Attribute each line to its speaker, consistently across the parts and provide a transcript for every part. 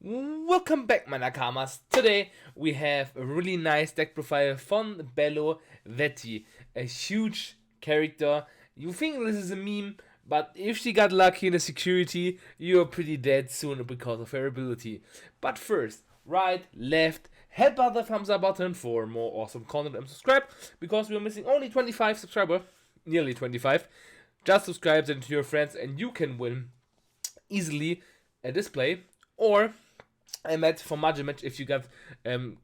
Speaker 1: Welcome back, my Nakamas. Today we have a really nice deck profile from Belo, a huge character. You think this is a meme, but if she got lucky in the security, you're pretty dead soon because of her ability. But first, right, left, hit the thumbs up button for more awesome content and subscribe, because we're missing only 25 subscribers, nearly 25. Just subscribe then to your friends and you can win easily a display or I met for Magic Match if you got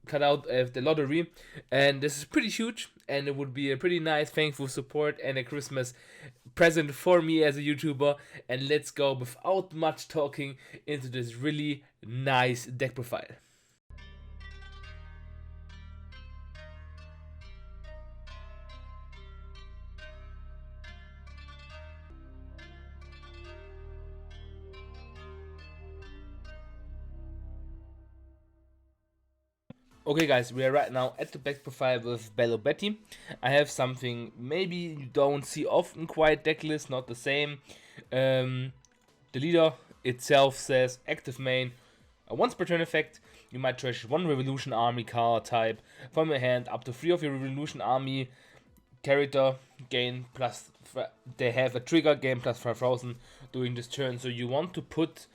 Speaker 1: cut out of the lottery, and this is pretty huge, and it would be a pretty nice, thankful support and a Christmas present for me as a YouTuber. And let's go without much talking into this really nice deck profile. Okay guys, we are right now at the deck profile with Belo. I have something maybe you don't see often quite deck list, not the same. The leader itself says active main, a once per turn effect. You might trash one Revolution Army card type from your hand. Up to 3 of your Revolution Army character gain plus, they have a trigger gain plus 5,000 during this turn. So you want to put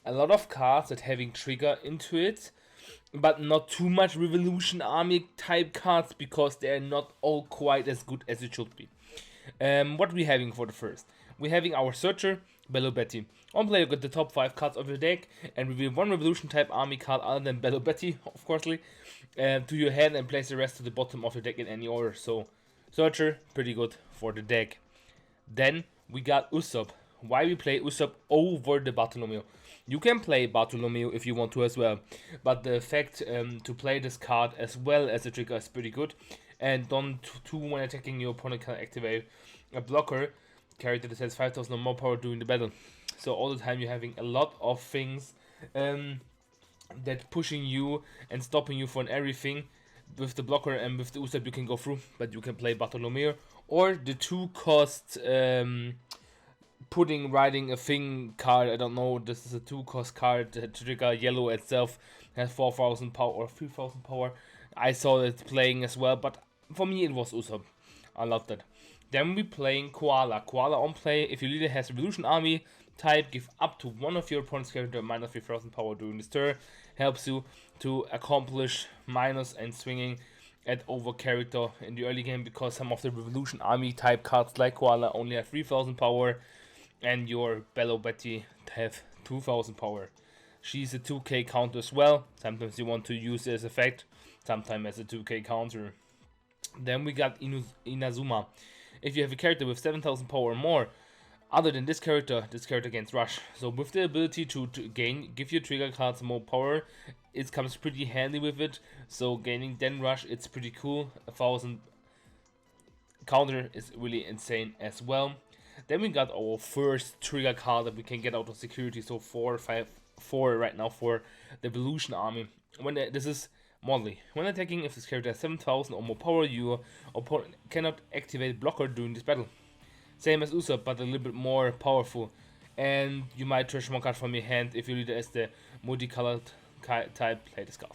Speaker 1: a lot of cards that having trigger into it, but not too much Revolution Army type cards because they're not all quite as good as it should be. What we having for the first? We're having our Searcher, Belo. On play, you get the top 5 cards of your deck and reveal one Revolution type army card other than Belo, of course, to your hand and place the rest to the bottom of your deck in any order. So, Searcher, pretty good for the deck. Then we got Usopp. Why we play Usopp over the Bartolomeo? You can play Bartolomeo if you want to as well, but the fact to play this card as well as a trigger is pretty good. And don't when attacking, your opponent can activate a blocker character that has 5,000 or more power during the battle. So all the time you're having a lot of things that pushing you and stopping you from everything. With the blocker and with the Usopp you can go through, but you can play Bartolomeo or the 2 cost riding a thing card. I don't know, this is a 2 cost card. The trigger yellow itself has 4,000 power or 3,000 power. I saw it playing as well, but for me it was Usopp. I loved it. Then we playing Koala. Koala on play, if your leader has Revolution Army type, give up to one of your opponent's character minus 3,000 power during this turn. Helps you to accomplish minus and swinging at over character in the early game, because some of the Revolution Army type cards like Koala only have 3,000 power and your Belo have 2,000 power. She's a 2k counter as well. Sometimes you want to use it as effect, sometimes as a 2k counter. Then we got Inazuma. If you have a character with 7,000 power or more, other than this character gains rush. So with the ability to give your trigger cards more power, it comes pretty handy with it. So gaining then rush, it's pretty cool. 1,000 counter is really insane as well. Then we got our first trigger card that we can get out of security. So 4 right now for the Evolution Army. This is Molly. When attacking, if this character has 7,000 or more power, your opponent cannot activate blocker during this battle. Same as Usopp, but a little bit more powerful. And you might trash one card from your hand if your leader is the multicolored type. Play this card.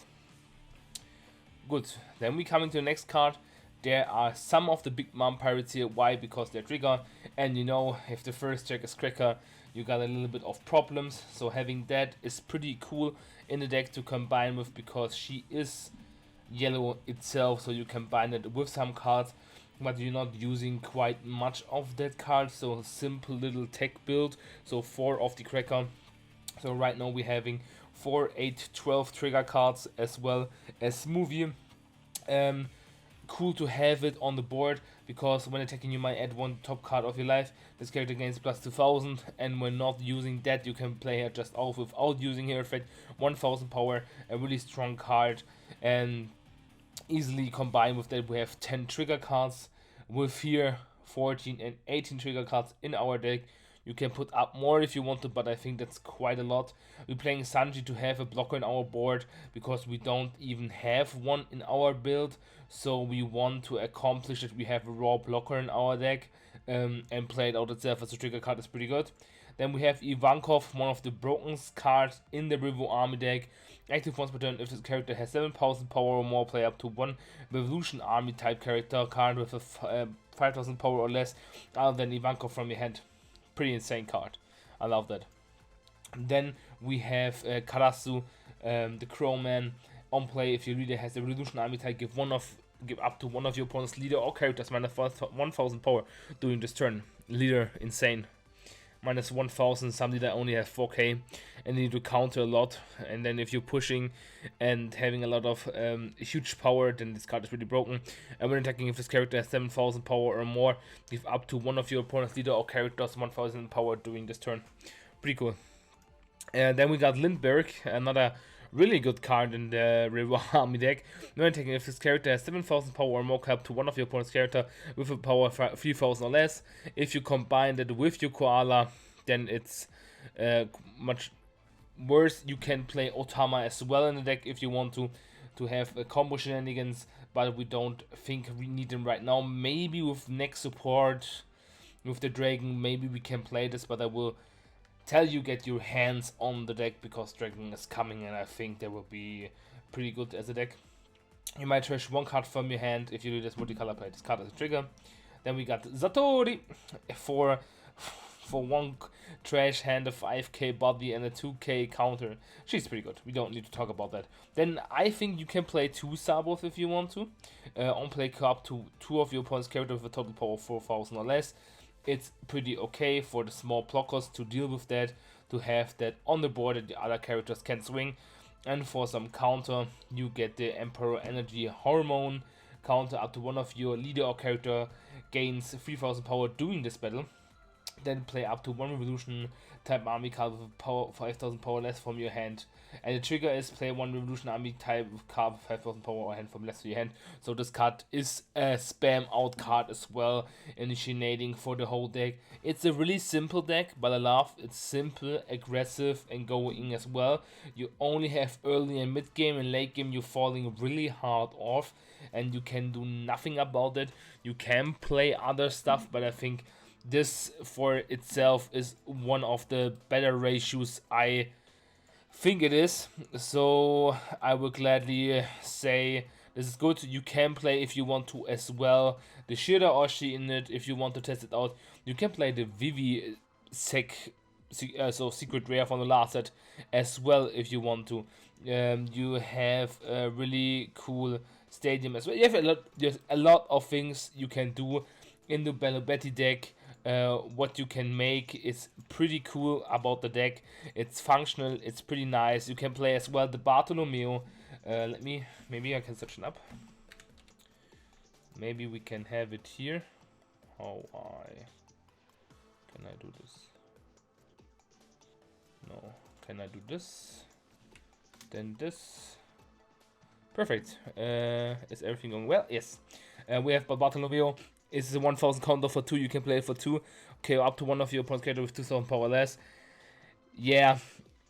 Speaker 1: Good. Then we come into the next card. There are some of the big mom pirates here. Why? Because they're trigger. And you know, if the first check is cracker, you got a little bit of problems. So having that is pretty cool in the deck to combine with, because she is yellow itself. So you combine it with some cards, but you're not using quite much of that card. So simple little tech build. So 4 of the cracker. So right now we're having 4, 8, 12 trigger cards as well as Smoothie. Cool to have it on the board, because when attacking you might add 1 top card of your life. This character gains plus 2,000, and when not using that, you can play her just off without using her effect. 1,000 power, a really strong card, and easily combined with that we have 10 trigger cards with here 14 and 18 trigger cards in our deck. You can put up more if you want to, but I think that's quite a lot. We're playing Sanji to have a blocker in our board, because we don't even have one in our build. So we want to accomplish that we have a raw blocker in our deck, and play it out itself as a trigger card is pretty good. Then we have Ivankov, one of the broken cards in the Review Army deck. Active once per turn if this character has 7,000 power or more, play up to one Revolution Army type character card with a 5,000 power or less other than Ivankov from your hand. Pretty insane card. I love that. Then we have Karasu, the Crowman. On play, if your leader has a Revolution Army type, give up to one of your opponent's leader or characters minus 1,000 power during this turn. Leader, insane. Minus 1,000, some leader only have 4k, and you need to counter a lot. And then if you're pushing and having a lot of huge power, then this card is really broken. And when attacking, if this character has 7,000 power or more, give up to one of your opponent's leader or characters 1,000 power during this turn. Pretty cool. And then we got Lindbergh, another really good card in the River Army deck. When attacking, if this character has 7,000 power or more, up to one of your opponent's character with a power 3,000 or less. If you combine that with your Koala, then it's much worse. You can play Otama as well in the deck if you want to have a combo shenanigans, but we don't think we need them right now. Maybe with next support with the Dragon, maybe we can play this, but I will tell you get your hands on the deck because Dragon is coming, and I think they will be pretty good as a deck. You might trash one card from your hand if you do this multicolor play. This card as a trigger. Then we got Zatori for one trash hand, a 5k body and a 2k counter. She's pretty good. We don't need to talk about that. Then I think you can play 2 Sabos if you want to. On play up to 2 of your opponent's character with a total power of 4,000 or less. It's pretty okay for the small blockers to deal with that, to have that on the board that the other characters can swing. And for some counter, you get the Emperor Energy Hormone counter up to one of your leader or character gains 3,000 power during this battle. Then play up to one Revolution type army card with power 5,000 power less from your hand. And the trigger is play one Revolution Army type card with 5,000 power or hand from less to your hand. So this card is a spam out card as well, initiating for the whole deck. It's a really simple deck, but I love it's simple, aggressive, and going as well. You only have early and mid game, and late game you're falling really hard off, and you can do nothing about it. You can play other stuff, but I think this for itself is one of the better ratios I think it is. So I will gladly say this is good. You can play if you want to as well the Shira Oshi in it if you want to test it out. You can play the Vivi so Secret Rare from the last set as well if you want to. You have a really cool stadium as well. There's a lot of things you can do in the Belo deck. What you can make is pretty cool about the deck. It's functional, it's pretty nice. You can play as well the Bartolomeo. Maybe I can search it up. Maybe we can have it here. Can I do this? No. Can I do this? Then this. Perfect. Is everything going well? Yes. We have Bartolomeo. It's a 1,000 counter for 2. You can play it for 2. Okay, up to one of your opponent's character with 2,000 power less. Yeah,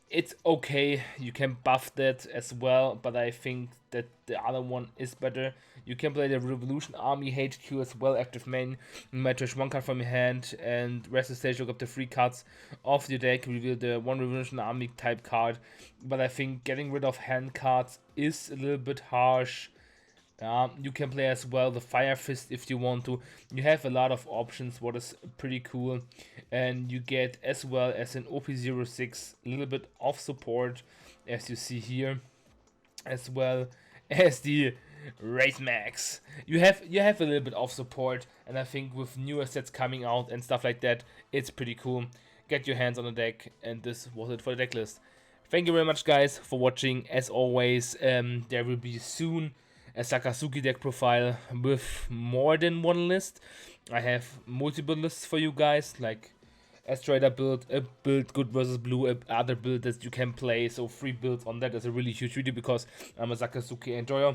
Speaker 1: it's okay. You can buff that as well, but I think that the other one is better. You can play the Revolution Army HQ as well, active main. You might trash one card from your hand and rest the stage, look up the 3 cards of your deck, reveal the one Revolution Army type card. But I think getting rid of hand cards is a little bit harsh. You can play as well the Fire Fist if you want to. You have a lot of options, what is pretty cool. And you get as well as an OP06 a little bit of support, as you see here, as well as the Raid Max. You have a little bit of support, and I think with newer sets coming out and stuff like that, it's pretty cool. Get your hands on the deck, and this was it for the deck list. Thank you very much, guys, for watching. As always, there will be soon a Sakazuki deck profile with more than one list. I have multiple lists for you guys, like Asteroider build, a build good versus blue, other build that you can play. So 3 builds on that is a really huge video because I'm a Sakazuki enjoyer.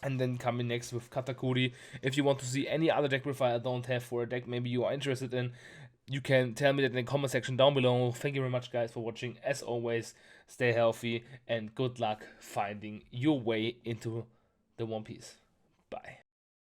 Speaker 1: And then coming next with Katakuri. If you want to see any other deck profile I don't have for a deck maybe you are interested in, you can tell me that in the comment section down below. Thank you very much, guys, for watching. As always, stay healthy and good luck finding your way into the One Piece.